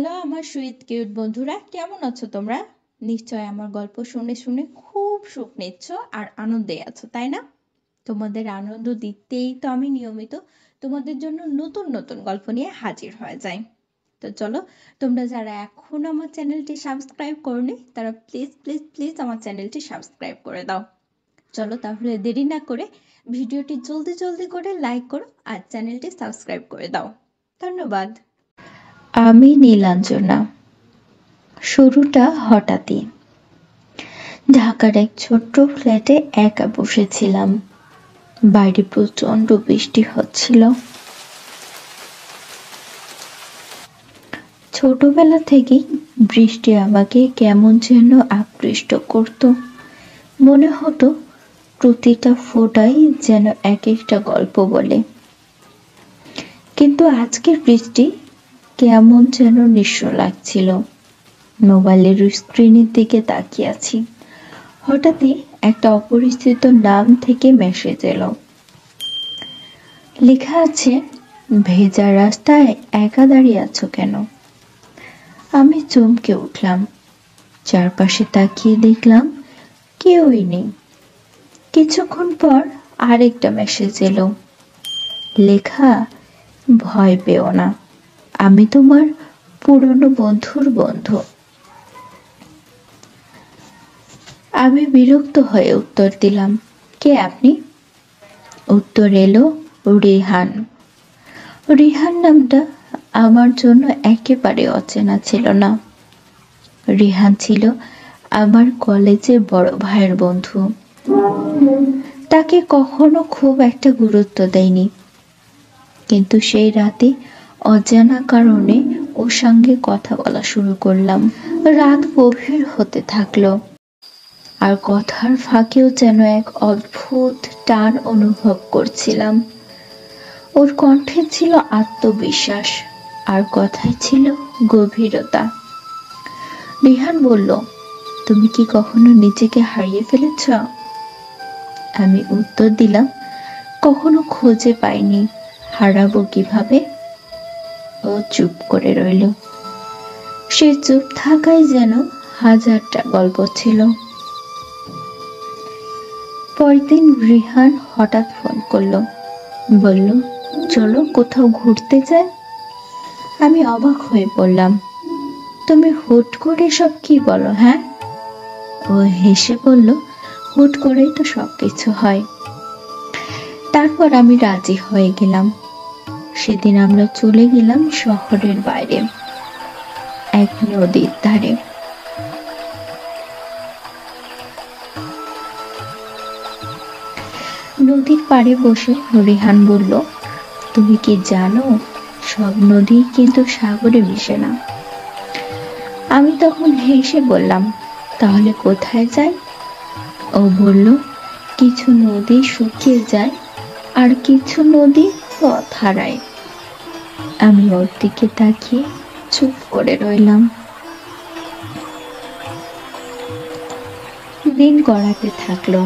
Hello আমার sweet cute বন্ধুরা, কেমন আছো তোমরা? নিশ্চয় আমার গল্প শুনে শুনে খুব সুখ নিচ্ছ আর আনন্দে আছো, তাই না? তোমাদের আনন্দ দিতেই তো আমি নিয়মিত তোমাদের জন্য নতুন নতুন গল্প নিয়ে হাজির হয়ে যাই। তো চলো, তোমরা যারা এখন আমার চ্যানেলটি সাবস্ক্রাইব করনি তারা প্লিজ প্লিজ প্লিজ আমার চ্যানেলটি সাবস্ক্রাইব করে দাও। চলো তাহলে দেরি না করে ভিডিওটি জলদি জলদি করে লাইক করো আর চ্যানেলটি সাবস্ক্রাইব করে দাও। ধন্যবাদ। আমি নীলাঞ্জনা। শুরুটা হঠাৎই। ঢাকার এক ছোট্ট ফ্ল্যাটে একা বসেছিলাম। বাইরে প্রচন্ড বৃষ্টি হচ্ছিল। ছোটবেলা থেকেই বৃষ্টি আমাকে কেমন যেন আকৃষ্ট করত। মনে হতো প্রতিটা ফোঁটাই যেন এক একটা গল্প বলে। কিন্তু আজকের বৃষ্টি কেমন যেন নিঃস্ব লাগছিল। মোবাইলের স্ক্রিনের দিকে তাকিয়ে আছি। হঠাৎই একটা অপরিচিত নাম থেকে মেসেজ এলো। লেখা আছে, ভেজা রাস্তায় একা দাঁড়িয়ে আছো কেন? আমি চমকে উঠলাম। চারপাশে তাকিয়ে দেখলাম কেউই নেই। কিছুক্ষণ পর আরেকটা মেসেজ এলো। লেখা, ভয় পেও না, আমি তোমার পুরনো বন্ধুর বন্ধু। আমি বিরক্ত হয়ে উত্তর দিলাম, কে আপনি? উত্তর এলো, রিহান। রিহান নামটা আমার জন্য একেবারে অচেনা ছিল না। রিহান ছিল আমার কলেজে বড় ভাইয়ের বন্ধু। তাকে কখনো খুব একটা গুরুত্ব দেয়নি, কিন্তু সেই রাতে অজানা কারণে ওর সঙ্গে কথা বলা শুরু করলাম। রাত গভীর হতে থাকলো, আর কথার ফাঁকেও যেন এক অদ্ভুত টান অনুভব করছিলাম। ওর কণ্ঠে ছিল আত্মবিশ্বাস, আর কথায় ছিল গভীরতা। রিহান বলল, তুমি কি কখনো নিজেকে হারিয়ে ফেলেছ? আমি উত্তর দিলাম, কখনো খুঁজে পাইনি, হারাবো কিভাবে? ও চুপ করে রইল। সে চুপ থাকায় যেন হাজারটা গল্প ছিল। পরদিন রিহান হঠাৎ ফোন করলো, বলল, চলো কোথাও ঘুরতে যাই। আমি অবাক হয়ে পড়লাম, তুমি হুট করে সব কি বলো? হ্যাঁ। ও হেসে বলল, হুট করেই তো সবকিছু হয়। তারপর আমি রাজি হয়ে গেলাম। সেদিন আমরা চলে গেলাম শহরের বাইরে, এক নদীর ধারে। নদীর পাড়ে বসে রিহান বলল, তুমি কি জানো, সব নদী কিন্তু সাগরে মিশে না। আমি তখন হেসে বললাম, তাহলে কোথায় যাই? ও বলল, কিছু নদী শুকিয়ে যায় আর কিছু নদী পথ হারায়। আমি ওর দিকে তাকিয়ে চুপ করে রইলাম। দিন গড়াতে থাকলো।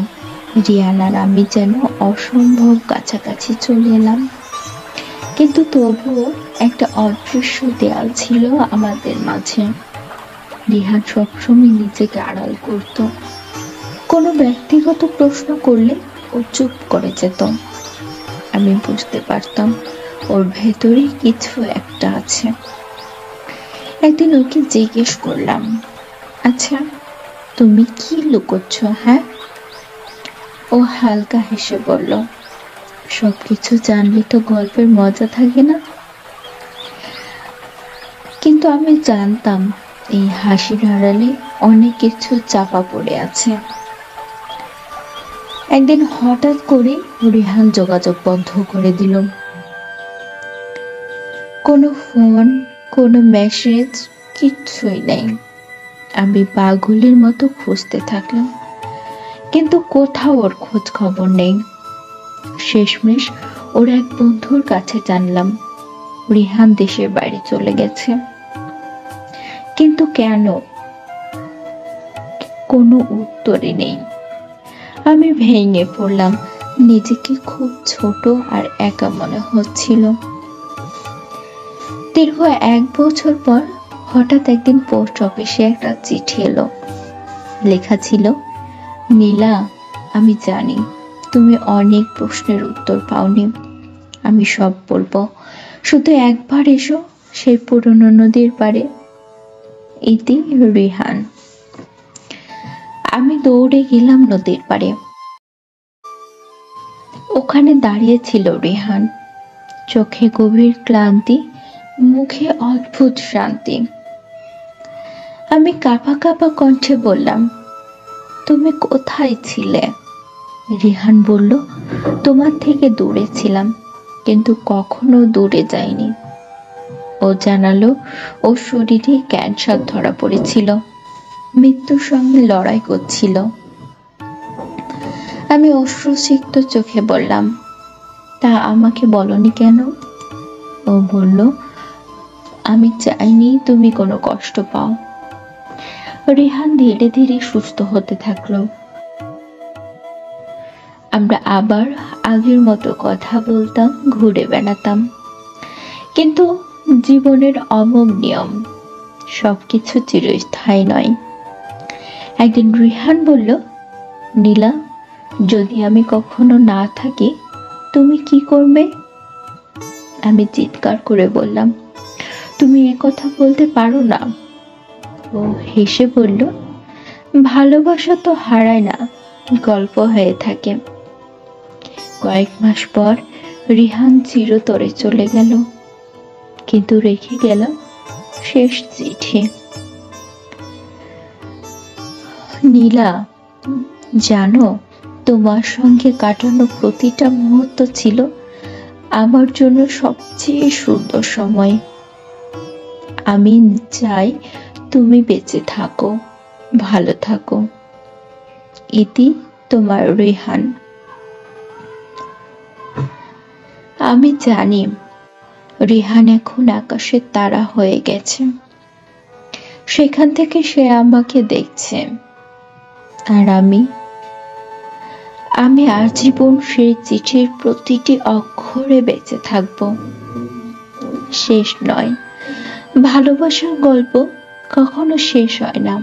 রিয়ান আর আমি যেন অসম্ভব কাছাকাছি চলে এলাম, কিন্তু তবুও একটা অদৃশ্য দেয়াল ছিল আমাদের মাঝে। রিহান সবসময় নিজেকে আড়াল করত। কোনো ব্যক্তিগত প্রশ্ন করলে ও চুপ করে যেত। আমি বুঝতে পারতাম ওর ভেতরে কিছু একটা আছে। একদিন ওকে জিজ্ঞেস করলাম, আচ্ছা তুমি কি লুকোচ্ছ? হ্যাঁ। ও হালকা হেসে বলল, সবকিছু জানলে তো গল্পের মজা থাকে না। কিন্তু আমি জানতাম এই হাসির আড়ালে অনেক কিছু চাপা পড়ে আছে। একদিন হঠাৎ করে রিহান যোগাযোগ বন্ধ করে দিল। কোনো ফোন, কোনো মেসেজ, কিচ্ছুই নেই। আমি পাগলের মতো খুঁজতে থাকলাম, কিন্তু কোথাও ওর খোঁজ খবর নেই। শেষমেশ ওর এক বন্ধুর কাছে জানলাম রিহান দেশের বাইরে চলে গেছে। কিন্তু কেন? কোনো উত্তরই নেই। আমি ভেঙে পড়লাম। নিজেকে খুব ছোট আর একা মনে হচ্ছিল। দীর্ঘ 1 বছর পর হঠাৎ একদিন পোস্ট অফিসে একটা চিঠি এলো। লেখা ছিল, নীলা, আমি জানি তুমি অনেক প্রশ্নের উত্তর পাওনি। আমি সব বলবো, শুধু একবার এসো সেই পুরনো নদীর পাড়ে। ইতি রিহান। আমি দৌড়ে গেলাম নদীর পাড়ে। ওখানে দাঁড়িয়ে ছিল রিহান, চোখে গভীর ক্লান্তি, মুখে অদ্ভুত শান্তি। আমি কাঁপা কাঁপা কণ্ঠে বললাম, তুমি কোথায় ছিলে? রিহান বলল, তোমার থেকে দূরে ছিলাম, কিন্তু কখনো দূরে যাইনি। ও জানালো, ওর শরীরে ক্যান্সার ধরা পড়েছিল, মৃত্যুর সঙ্গে লড়াই করছিল। আমি অশ্রুসিক্ত চোখে বললাম, তা আমাকে বলনি কেন? ও বলল, আমি চাইনি তুমি কোনো কষ্ট পাও। রিহান ধীরে ধীরে সুস্থ হতে থাকলো। আমরা আবার আগের মতো কথা বলতাম, ঘুরে বেড়াতাম। কিন্তু জীবনের অমোঘ নিয়ম, সবকিছু চিরস্থায়ী নয়। একদিন রিহান বলল, নীলা, যদি আমি কখনো না থাকি তুমি কি করবে? আমি চিৎকার করে বললাম, তুমি এ কথা বলতে পারো না। ও হেসে বলল, ভালোবাসা তো হারায় না, গল্প হয়ে থাকে। কয়েক মাস পর রিহান চিরতরে চলে গেল, কিন্তু রেখে গেল শেষ চিঠি। নীলা, জানো, তোমার সঙ্গে কাটানো প্রতিটা মুহূর্ত ছিল আমার জন্য সবচেয়ে সুন্দর সময়। আমি চাই তুমি বেঁচে থাকো, ভালো থাকো। ইতি তোমার রিহান। আমি জানি রিহান এখন আকাশের তারা হয়ে গেছে, সেখান থেকে সে আমাকে দেখছে। আর আমি আজীবন সেই চিঠির প্রতিটি অক্ষরে বেঁচে থাকব। শেষ নয়, ভালোবাসার গল্প কখনো শেষ হয় না।